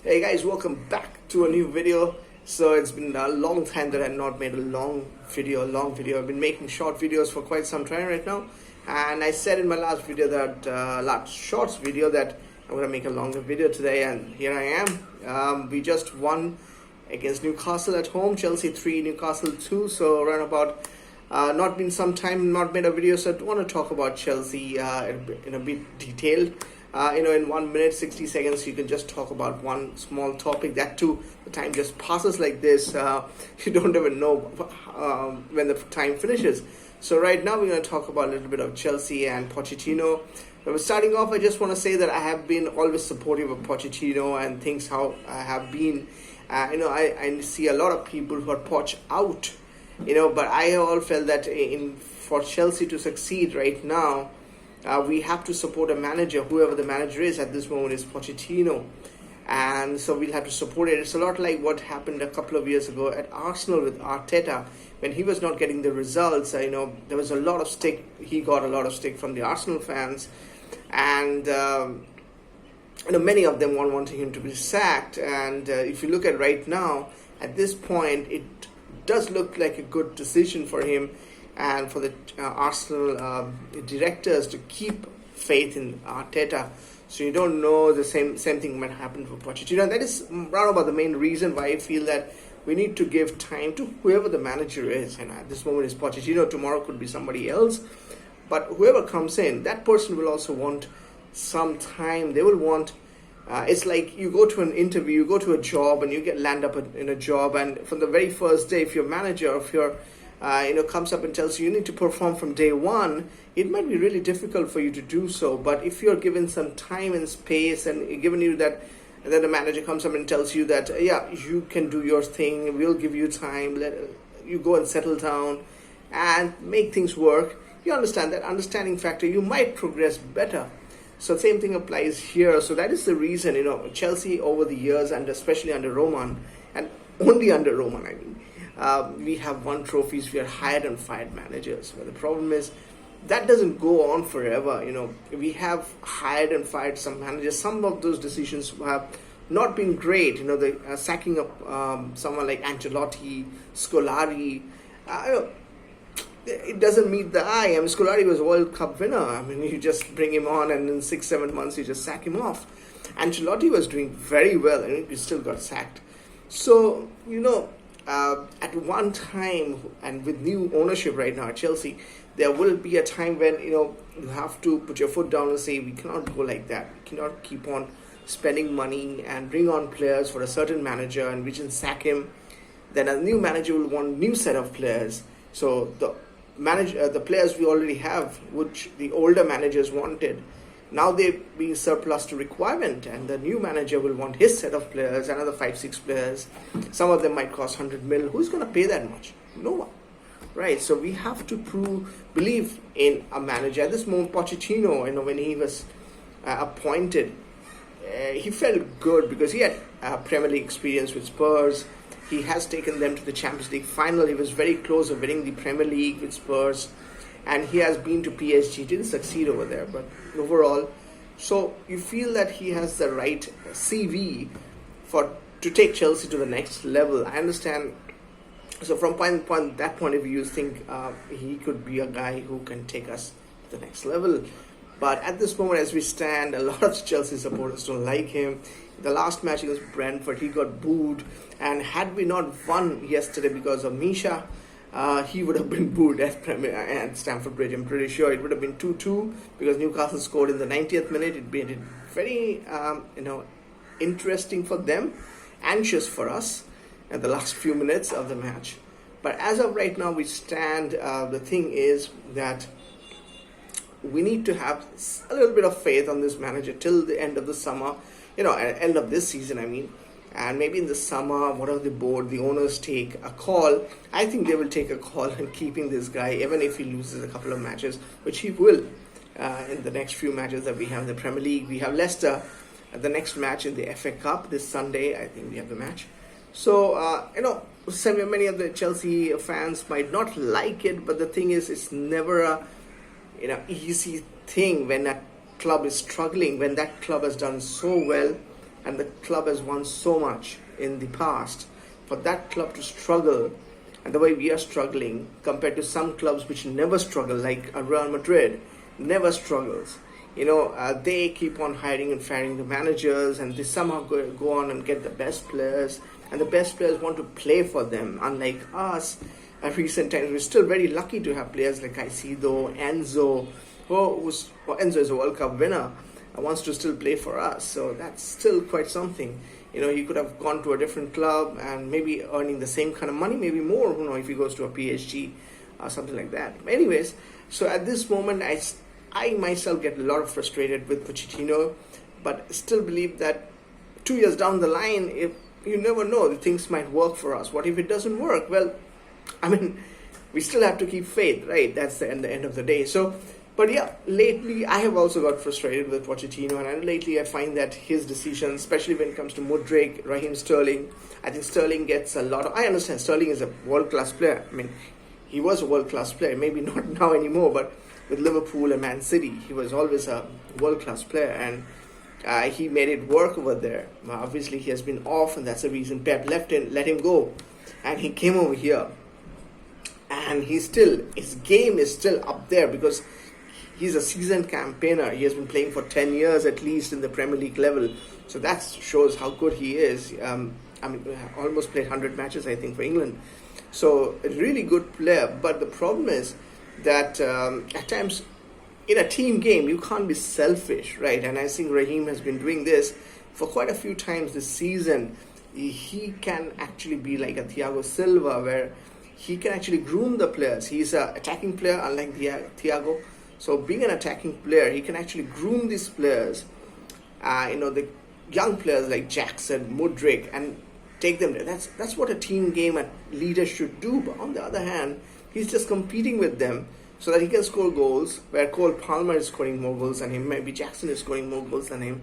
Hey guys, welcome back to a new video. So it's been a long time that I've not made a long video. I've been making short videos for quite some time right now, and I said in my last video that last shorts video that I'm gonna make a longer video today, and here I am. We just won against Newcastle at home, Chelsea 3, Newcastle 2. So around about not been some time, not made a video, so I want to talk about Chelsea in a bit detailed. In 1 minute 60 seconds you can just talk about one small topic. That too, the time just passes like this. You don't even know when the time finishes. So right now we're going to talk about a little bit of Chelsea and Pochettino. But starting off, I just want to say that I have been always supportive of Pochettino and things how I have been. I see a lot of people who are Poch out. But I all felt that for Chelsea to succeed right now, we have to support a manager. Whoever the manager is at this moment is Pochettino, and so we'll have to support it. It's a lot like what happened a couple of years ago at Arsenal with Arteta when he was not getting the results. There was a lot of stick. He got a lot of stick from the Arsenal fans, and many of them wanting him to be sacked. And if you look at right now, at this point, it does look like a good decision for him and for the Arsenal directors to keep faith in Arteta. So you don't know, the same thing might happen for Pochettino. And that is round about the main reason why I feel that we need to give time to whoever the manager is. And at this moment is Pochettino, tomorrow could be somebody else. But whoever comes in, that person will also want some time. They will want, it's like you go to an interview, you go to a job and you land up in a job, and from the very first day, if your manager, if your comes up and tells you need to perform from day one, it might be really difficult for you to do so. But if you're given some time and space, and given you that, and then the manager comes up and tells you that, you can do your thing, we'll give you time, let you go and settle down and make things work, you understand that understanding factor, you might progress better. So same thing applies here. So that is the reason, Chelsea over the years, and especially under Roman, and only under Roman, I mean, we have won trophies. We are hired and fired managers. But the problem is that doesn't go on forever. We have hired and fired some managers. Some of those decisions have not been great. The sacking of someone like Ancelotti, Scolari. It doesn't meet the eye. Scolari was a World Cup winner. You just bring him on, and in 6-7 months you just sack him off. Ancelotti was doing very well, and he still got sacked. So at one time, and with new ownership right now at Chelsea, there will be a time when you have to put your foot down and say, we cannot go like that. We cannot keep on spending money and bring on players for a certain manager and we can sack him. Then a new manager will want a new set of players. So the players we already have, which the older managers wanted, now they're being surplus to requirement, and the new manager will want his set of players, another 5-6 players. Some of them might cost 100 mil. Who's going to pay that much? No one, right? So we have to believe in a manager. At this moment, Pochettino, when he was appointed, he felt good because he had Premier League experience with Spurs. He has taken them to the Champions League final. He was very close to winning the Premier League with Spurs. And he has been to PSG, didn't succeed over there, but overall, so you feel that he has the right CV to take Chelsea to the next level. I understand. So from that point of view, you think he could be a guy who can take us to the next level. But at this moment, as we stand, a lot of Chelsea supporters don't like him. The last match against Brentford, he got booed, and had we not won yesterday because of Misha, he would have been booed at Stamford Bridge. I'm pretty sure it would have been 2-2 because Newcastle scored in the 90th minute. It made it very, interesting for them, anxious for us at the last few minutes of the match. But as of right now, we stand. The thing is that we need to have a little bit of faith on this manager till the end of the summer, end of this season, I mean. And maybe in the summer, whatever the board, the owners take a call, I think they will take a call on keeping this guy, even if he loses a couple of matches, which he will in the next few matches that we have in the Premier League. We have Leicester the next match in the FA Cup this Sunday. I think we have the match. So, many of the Chelsea fans might not like it, but the thing is, it's never a easy thing when a club is struggling, when that club has done so well and the club has won so much in the past. For that club to struggle, and the way we are struggling compared to some clubs which never struggle, like Real Madrid, never struggles. They keep on hiring and firing the managers, and they somehow go on and get the best players, and the best players want to play for them. Unlike us, at recent times, we're still very lucky to have players like Caicedo, Enzo. Enzo is a World Cup winner, wants to still play for us, so that's still quite something. He could have gone to a different club and maybe earning the same kind of money, maybe more, if he goes to a PSG or something like that. Anyways, so at this moment, I myself get a lot of frustrated with Pochettino, but still believe that 2 years down the line, if you never know, the things might work for us. What if it doesn't work? Well, we still have to keep faith, right? That's the end of the day. So, but yeah, lately I have also got frustrated with Pochettino, and lately I find that his decisions, especially when it comes to Mudri, Raheem Sterling, I think Sterling gets a lot of... I understand Sterling is a world-class player. He was a world-class player, maybe not now anymore, but with Liverpool and Man City, he was always a world-class player, and he made it work over there. Obviously, he has been off, and that's the reason Pep let him go, and he came over here, and his game is still up there because he's a seasoned campaigner. He has been playing for 10 years at least in the Premier League level, so that shows how good he is. Almost played 100 matches, I think, for England. So a really good player, but the problem is that at times in a team game you can't be selfish, right? And I think Raheem has been doing this for quite a few times this season. He can actually be like a Thiago Silva, where he can actually groom the players. He's an attacking player, unlike Thiago. So being an attacking player, he can actually groom these players, the young players like Jackson, Mudri, and take them there. That's what a team game and leader should do. But on the other hand, he's just competing with them so that he can score goals, where Cole Palmer is scoring more goals than him, maybe Jackson is scoring more goals than him.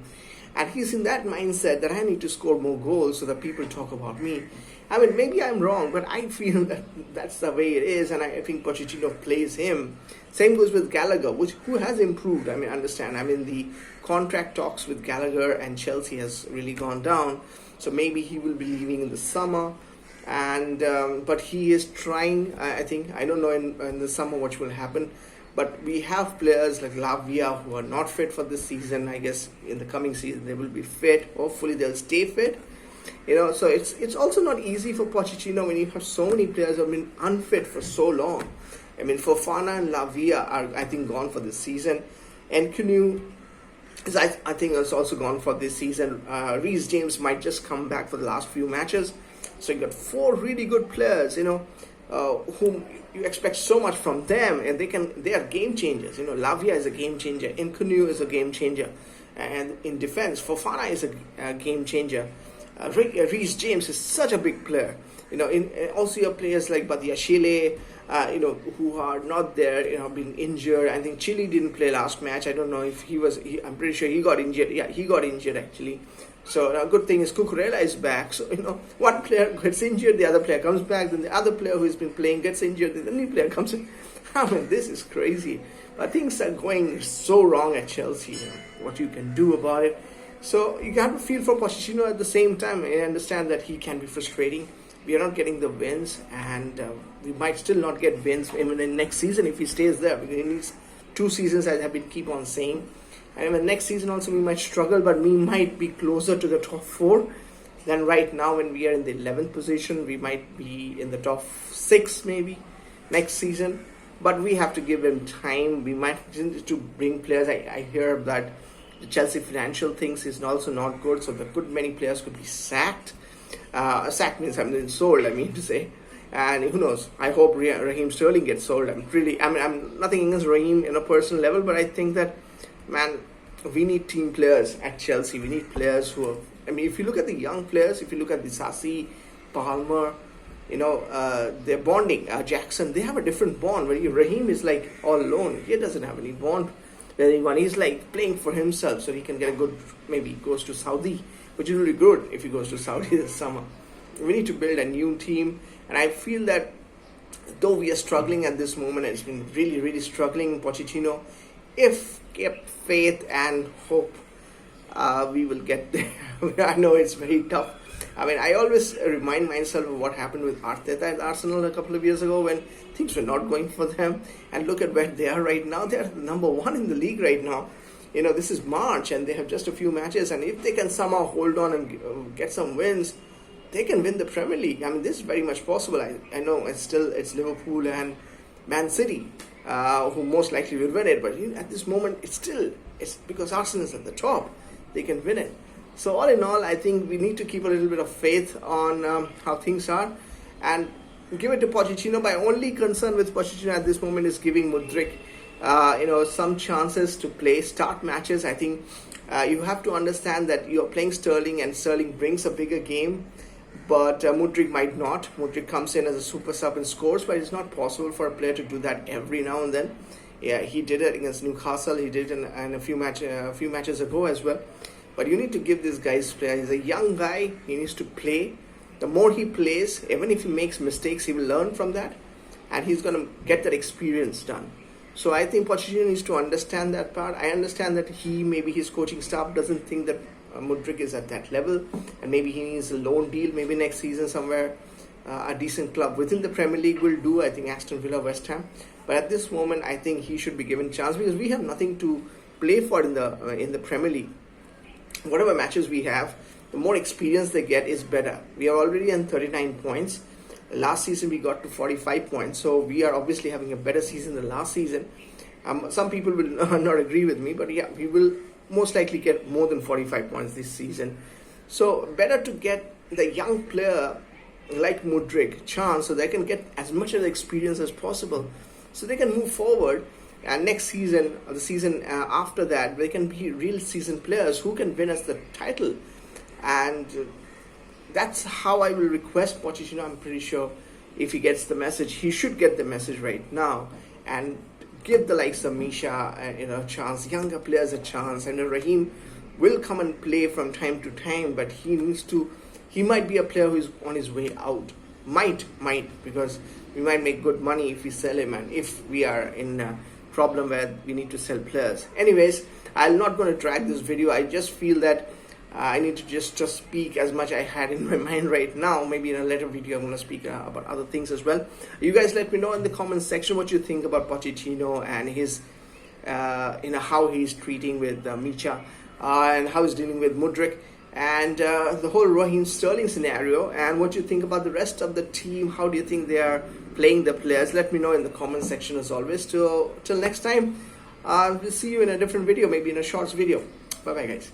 And he's in that mindset that I need to score more goals so that people talk about me. Maybe I'm wrong, but I feel that that's the way it is, and I think Pochettino plays him. Same goes with Gallagher, who has improved. Understand. The contract talks with Gallagher and Chelsea has really gone down, so maybe he will be leaving in the summer. And but he is trying. I think, I don't know in the summer what will happen, but we have players like Lavia who are not fit for this season. I guess in the coming season they will be fit. Hopefully they'll stay fit. So it's also not easy for Pochettino when you have so many players who have been unfit for so long. Fofana and Lavia are, I think, gone for this season, and Canoe is, I think, is also gone for this season. Reece James might just come back for the last few matches. So you got 4 really good players, whom you expect so much from them, and they are game changers. Lavia is a game changer, Canoe is a game changer, and in defense, Fofana is a game changer. Reece James is such a big player. Also you have players like Badiashile, who are not there, being injured. I think Chile didn't play last match. I don't know if I'm pretty sure he got injured. Yeah, he got injured actually. So a good thing is Cucurella is back. So, one player gets injured, the other player comes back, then the other player who has been playing gets injured, then the new player comes in. This is crazy. But things are going so wrong at Chelsea. What you can do about it. So you have to feel for Pochettino at the same time. I understand that he can be frustrating. We are not getting the wins, and we might still not get wins even in next season if he stays there. Because he needs 2 seasons, as I have been keep on saying. And the next season also we might struggle, but we might be closer to the top 4 than right now when we are in the 11th position. We might be in the top 6 maybe next season. But we have to give him time. We might to bring players. I hear that the Chelsea financial things is also not good, so many players could be sacked. Sacked means sold, to say. And who knows? I hope Raheem Sterling gets sold. I'm nothing against Raheem in a personal level, but I think that, we need team players at Chelsea. We need players who are... if you look at the young players, if you look at the Sassi, Palmer, they're bonding. Jackson, they have a different bond. Where Raheem is like all alone. He doesn't have any bond with anyone. He's like playing for himself, so he can get a good... Maybe goes to Saudi, which is really good if he goes to Saudi this summer. We need to build a new team, and I feel that though we are struggling at this moment, and it's been really, really struggling, Pochettino, if kept faith and hope, we will get there. I know it's very tough. I mean, I always remind myself of what happened with Arteta at Arsenal a couple of years ago when things were not going for them. And look at where they are right now. They're number one in the league right now. You know, this is March and they have just a few matches. And if they can somehow hold on and get some wins, they can win the Premier League. I mean, this is very much possible. I know it's Liverpool and Man City who most likely will win it. But at this moment, it's because Arsenal is at the top. They can win it. So all in all, I think we need to keep a little bit of faith on how things are and give it to Pochettino. My only concern with Pochettino at this moment is giving Mudri, some chances to start matches. I think you have to understand that you're playing Sterling and Sterling brings a bigger game, but Mudri might not. Mudri comes in as a super sub and scores, but it's not possible for a player to do that every now and then. Yeah, he did it against Newcastle. He did it in a few matches ago as well. But you need to give this guy's play. He's a young guy. He needs to play. The more he plays, even if he makes mistakes, he will learn from that. And he's going to get that experience done. So I think Pochettino needs to understand that part. I understand that maybe his coaching staff doesn't think that Mudri is at that level. And maybe he needs a loan deal. Maybe next season somewhere a decent club within the Premier League will do. I think Aston Villa, West Ham. But at this moment, I think he should be given a chance because we have nothing to play for in the Premier League. Whatever matches we have, the more experience they get is better. We are already on 39 points. Last season we got to 45 points. So we are obviously having a better season than last season. Some people will not agree with me, but yeah, we will most likely get more than 45 points this season. So better to get the young player like Mudri chance so they can get as much of the experience as possible so they can move forward. And next season, or the season after that, they can be real seasoned players who can win us the title. And that's how I will request Pochettino. I'm pretty sure if he gets the message, he should get the message right now and give the likes of Misha a chance, younger players a chance. And Raheem will come and play from time to time, but he might be a player who is on his way out. Might, because we might make good money if we sell him and if we are in problem where we need to sell players. Anyways, I'm not going to drag this video. I just feel that I need to just speak as much I had in my mind right now. Maybe in a later video I'm going to speak about other things as well. You guys let me know in the comments section what you think about Pochettino and his how he's treating with Micha and how he's dealing with Mudri and the whole Raheem Sterling scenario, and what you think about the rest of the team. How do you think they are playing the players? Let me know in the comment section as always. Till next time, we'll see you in a different video, maybe in a shorts video. Bye bye guys.